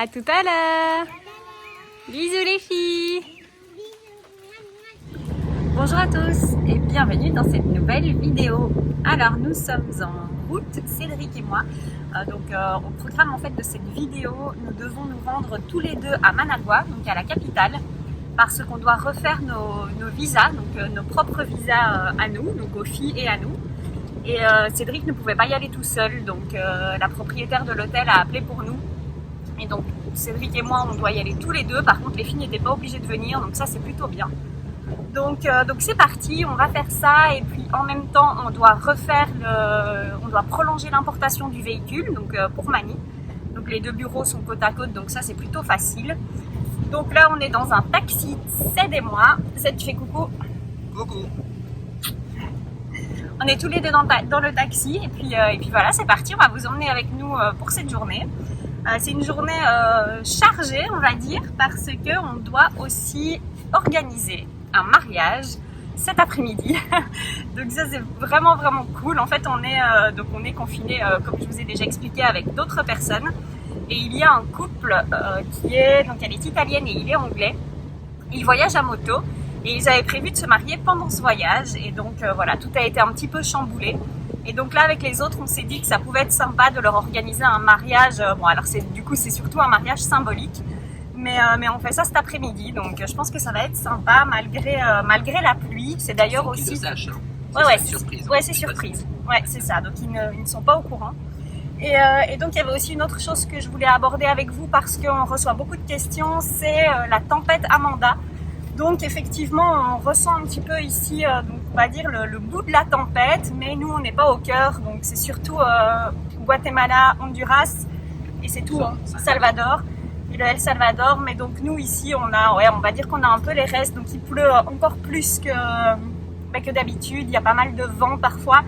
À tout à l'heure. Bisous les filles. Bonjour à tous et bienvenue dans cette nouvelle vidéo. Alors nous sommes en route, Cédric et moi. Au programme en fait de cette vidéo, nous devons nous rendre tous les deux à Managua, donc à la capitale, parce qu'on doit refaire nos visas, donc nos propres visas à nous, donc aux filles et à nous. Et Cédric ne pouvait pas y aller tout seul, donc la propriétaire de l'hôtel a appelé pour nous. Et donc Cédric et moi on doit y aller tous les deux, par contre les filles n'étaient pas obligées de venir, donc ça c'est plutôt bien. Donc c'est parti, on va faire ça et puis en même temps on doit on doit prolonger l'importation du véhicule, donc pour Manny. Donc les deux bureaux sont côte à côte, donc ça c'est plutôt facile. Donc là on est dans un taxi, Ced et moi. Ced, tu fais coucou. Coucou. On est tous les deux dans le taxi et puis voilà, c'est parti, on va vous emmener avec nous pour cette journée. C'est une journée chargée, on va dire, parce qu'on doit aussi organiser un mariage cet après-midi. Donc ça c'est vraiment cool. En fait on est confinés, comme je vous ai déjà expliqué, avec d'autres personnes. Et il y a un couple elle est italienne et il est anglais. Ils voyagent à moto. Et ils avaient prévu de se marier pendant ce voyage et donc voilà, tout a été un petit peu chamboulé. Et donc là avec les autres on s'est dit que ça pouvait être sympa de leur organiser un mariage, c'est surtout un mariage symbolique, mais on fait ça cet après-midi, donc je pense que ça va être sympa malgré la pluie. C'est d'ailleurs aussi... Qu'ils le sachent, hein. C'est surprise. Ouais, c'est surprise. Ouais, c'est ça, donc ils ne sont pas au courant. Et donc il y avait aussi une autre chose que je voulais aborder avec vous parce qu'on reçoit beaucoup de questions, c'est la tempête Amanda. Donc effectivement, on ressent un petit peu ici, on va dire le bout de la tempête, mais nous on n'est pas au cœur, donc c'est surtout Guatemala, Honduras et c'est tout, hein, Salvador et le El Salvador. Mais donc nous ici on va dire qu'on a un peu les restes, donc il pleut encore plus que d'habitude. Il y a pas mal de vent parfois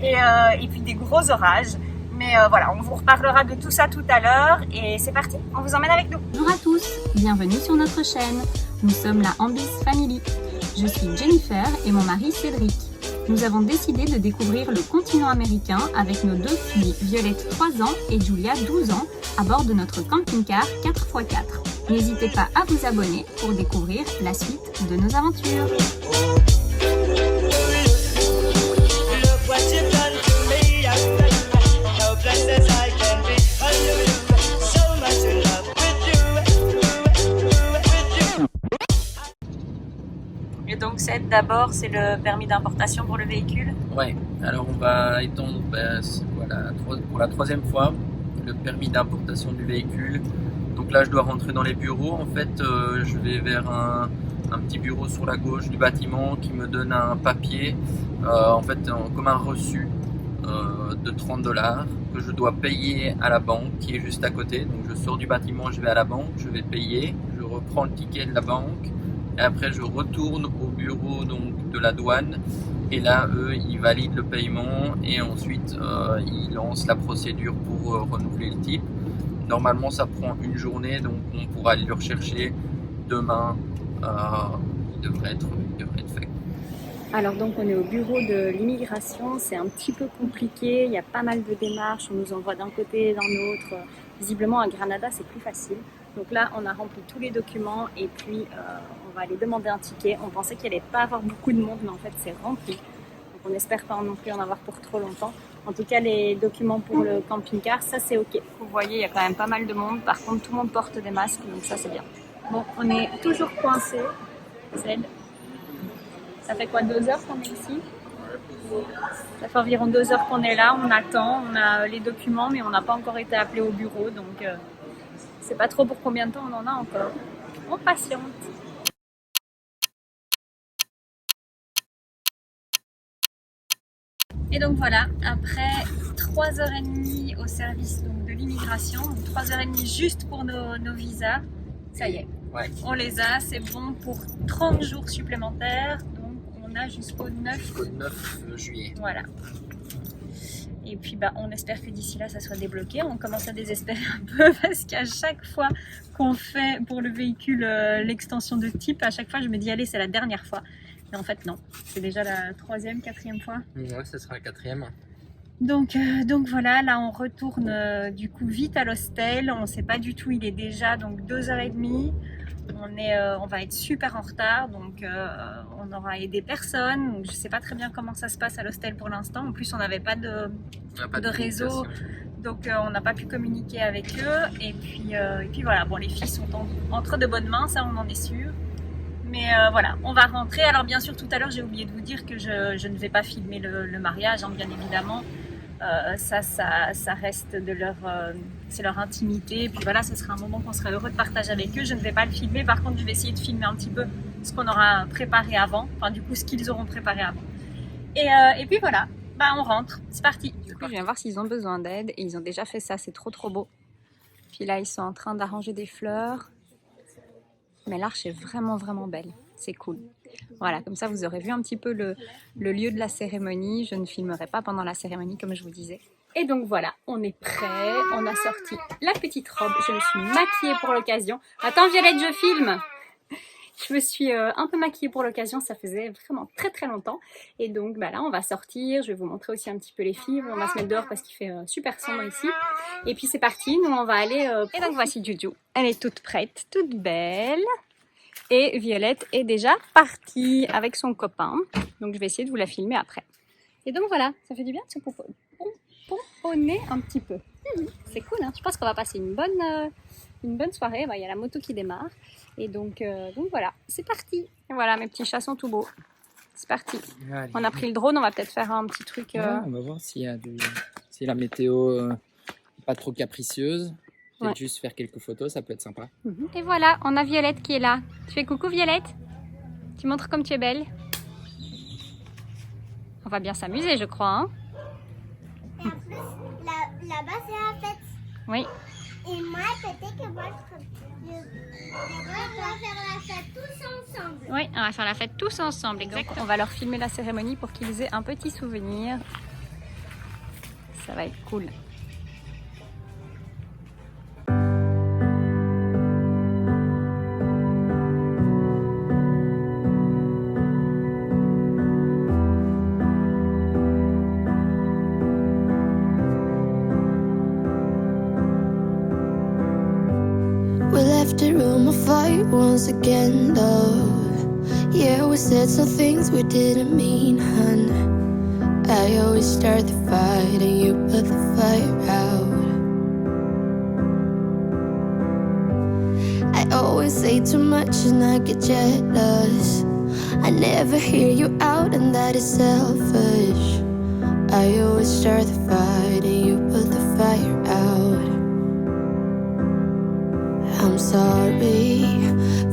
et puis des gros orages. Mais voilà, on vous reparlera de tout ça tout à l'heure et c'est parti, on vous emmène avec nous. Bonjour à tous, bienvenue sur notre chaîne. Nous sommes la Ambis Family. Je suis Jennifer et mon mari Cédric. Nous avons décidé de découvrir le continent américain avec nos deux filles, Violette 3 ans et Julia 12 ans, à bord de notre camping-car 4x4. N'hésitez pas à vous abonner pour découvrir la suite de nos aventures. Et donc d'abord c'est le permis d'importation pour le véhicule. Ouais, alors on va étendre pour la troisième fois le permis d'importation du véhicule. Donc là je dois rentrer dans les bureaux. En fait je vais vers un petit bureau sur la gauche du bâtiment qui me donne un papier, comme un reçu de 30 $ que je dois payer à la banque qui est juste à côté. Donc je sors du bâtiment, je vais à la banque, je vais payer, je reprends le ticket de la banque. Et après je retourne au bureau donc, de la douane et là eux ils valident le paiement et ensuite ils lancent la procédure pour renouveler le type. Normalement ça prend une journée, donc on pourra aller le rechercher demain. Il devrait être fait. Alors donc on est au bureau de l'immigration, c'est un petit peu compliqué, il y a pas mal de démarches, on nous envoie d'un côté et d'un autre. Visiblement à Granada c'est plus facile. Donc là on a rempli tous les documents et puis on va aller demander un ticket. On pensait qu'il n'y allait pas avoir beaucoup de monde mais en fait c'est rempli. Donc on n'espère pas non plus en avoir pour trop longtemps. En tout cas les documents pour le camping-car, ça c'est ok. Vous voyez il y a quand même pas mal de monde, par contre tout le monde porte des masques donc ça c'est bien. Bon on est toujours coincé, ça fait quoi, 2 heures qu'on est ici? Ça fait environ 2 heures qu'on est là, on attend, on a les documents mais on n'a pas encore été appelé au bureau donc c'est pas trop pour combien de temps on en a encore. On patiente. Et donc voilà, après 3h30 au service donc, de l'immigration, 3h30 juste pour nos visas, ça y est, Ouais. on les a, c'est bon pour 30 jours supplémentaires, donc on a jusqu'au 9 juillet. Voilà. Et puis on espère que d'ici là ça soit débloqué. On commence à désespérer un peu parce qu'à chaque fois qu'on fait pour le véhicule l'extension de type, à chaque fois je me dis allez c'est la dernière fois. Mais en fait non, c'est déjà la 3e, 4e fois. Ouais, ça sera la 4e. Donc voilà, là on retourne du coup vite à l'hostel. On ne sait pas du tout, il est déjà donc 2h30. On va être super en retard, donc on aura aidé personne. Donc je ne sais pas très bien comment ça se passe à l'hostel pour l'instant. En plus, on n'avait pas de réseau, donc on n'a pas pu communiquer avec eux. Et puis voilà, bon, les filles sont entre de bonnes mains, ça on en est sûr. Mais voilà, on va rentrer. Alors bien sûr, tout à l'heure, j'ai oublié de vous dire que je ne vais pas filmer le mariage, hein, bien évidemment. Ça reste c'est leur intimité. Et puis voilà, ce sera un moment qu'on sera heureux de partager avec eux. Je ne vais pas le filmer. Par contre, je vais essayer de filmer un petit peu ce qu'on aura préparé avant. Enfin, du coup, ce qu'ils auront préparé avant. Et puis voilà, bah, on rentre. C'est parti. Du coup, je viens voir s'ils ont besoin d'aide. Et ils ont déjà fait ça. C'est trop beau. Puis là, ils sont en train d'arranger des fleurs. Mais l'arche est vraiment belle. C'est cool. Voilà, comme ça vous aurez vu un petit peu le lieu de la cérémonie. Je ne filmerai pas pendant la cérémonie comme je vous disais. Et donc voilà, on est prêt. On a sorti la petite robe. Je me suis maquillée pour l'occasion. Attends Violette, je filme. Je me suis un peu maquillée pour l'occasion. Ça faisait vraiment très longtemps. Et donc bah là, on va sortir. Je vais vous montrer aussi un petit peu les filles. On va se mettre dehors parce qu'il fait super sombre ici. Et puis c'est parti. Nous, on va aller... Et donc voici Juju. Elle est toute prête, toute belle. Et Violette est déjà partie avec son copain. Donc je vais essayer de vous la filmer après. Et donc voilà, ça fait du bien de se pomponner un petit peu. C'est cool, hein. Je pense qu'on va passer une bonne soirée. Il y a la moto qui démarre. Et donc voilà, c'est parti. Et voilà, mes petits chats sont tout beaux. C'est parti. Allez. On a pris le drone, on va peut-être faire un petit truc. Ouais, on va voir si la météo n'est pas trop capricieuse. Peut-être juste faire quelques photos, ça peut être sympa. Et voilà, on a Violette qui est là. Tu fais coucou Violette? Tu montres comme tu es belle? On va bien s'amuser, je crois. Hein? Et en plus, là-bas, c'est la fête. Oui. Et moi, peut-être que moi, on va faire la fête tous ensemble. Oui, on va faire la fête tous ensemble, exactement. Donc, on va leur filmer la cérémonie pour qu'ils aient un petit souvenir. Ça va être cool. The room of fight once again, love. Yeah, we said some things we didn't mean, hun. I always start the fight and you put the fire out. I always say too much and I get jealous. I never hear you out and that is selfish. I always start the fight and you put the fire out. I'm sorry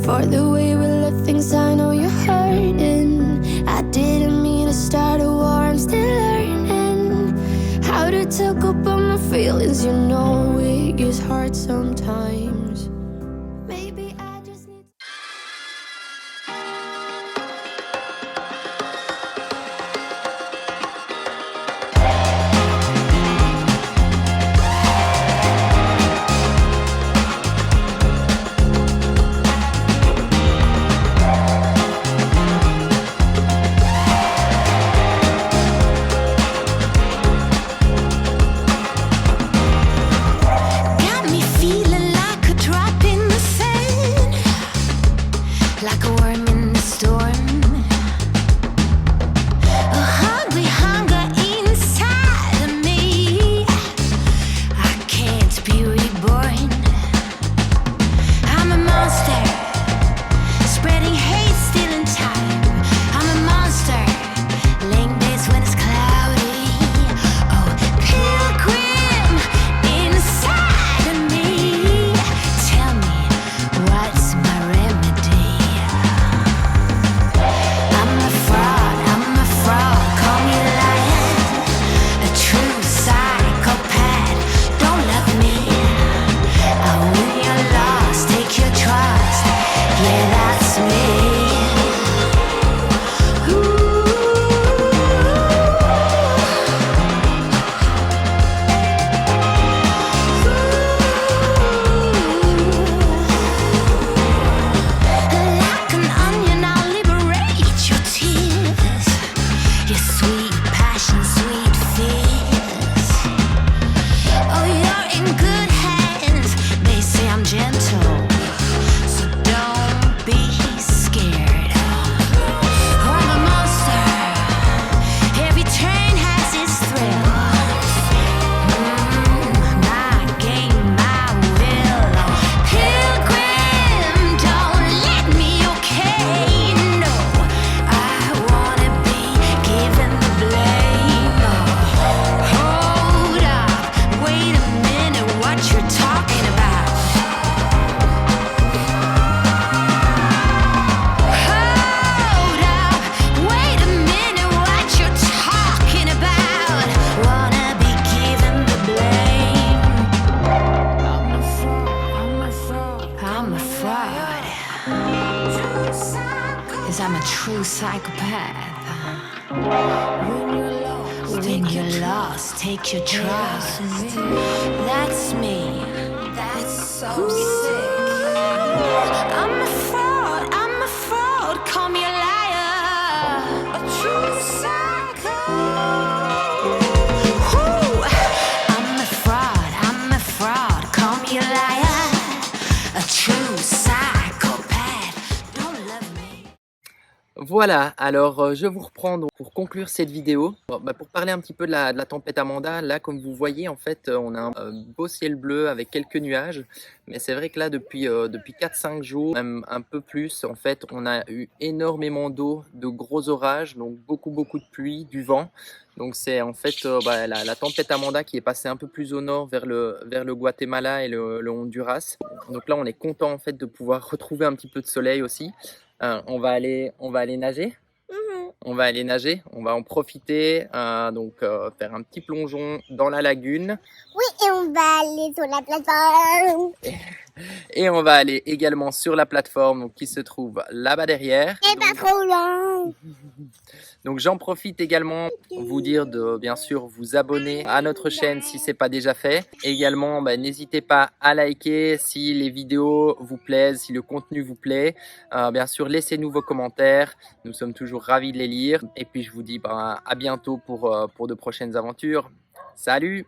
for the way we left things. I know you're hurting. I didn't mean to start a war. I'm still learning how to talk about my feelings. You know it gets hard sometimes. Maybe I just need got me feeling like a drop I'm a true psychopath. When you're lost, take your trust. That's me. That's so sick. I'm a fraud, call me a liar. A true psycho. Ooh, I'm a fraud, call me a liar. A true psychopath, don't love me. Voilà, alors je vous reprends donc pour conclure cette vidéo. Bon, pour parler un petit peu de la tempête Amanda, là comme vous voyez en fait on a un beau ciel bleu avec quelques nuages. Mais c'est vrai que là depuis 4-5 jours, même un peu plus, en fait on a eu énormément d'eau, de gros orages, donc beaucoup de pluie, du vent. Donc c'est en fait la tempête Amanda qui est passée un peu plus au nord vers le Guatemala et le Honduras. Donc là on est content en fait de pouvoir retrouver un petit peu de soleil aussi. On va aller nager. On va aller nager, on va en profiter, faire un petit plongeon dans la lagune. Oui, et on va aller sur la plateforme. Et on va aller également sur la plateforme donc, qui se trouve là-bas derrière. Et pas trop loin. Donc j'en profite également pour vous dire de bien sûr vous abonner à notre chaîne si ce n'est pas déjà fait. Également, n'hésitez pas à liker si les vidéos vous plaisent, si le contenu vous plaît. Bien sûr, laissez-nous vos commentaires. Nous sommes toujours ravis de les lire. Et puis je vous dis à bientôt pour de prochaines aventures. Salut!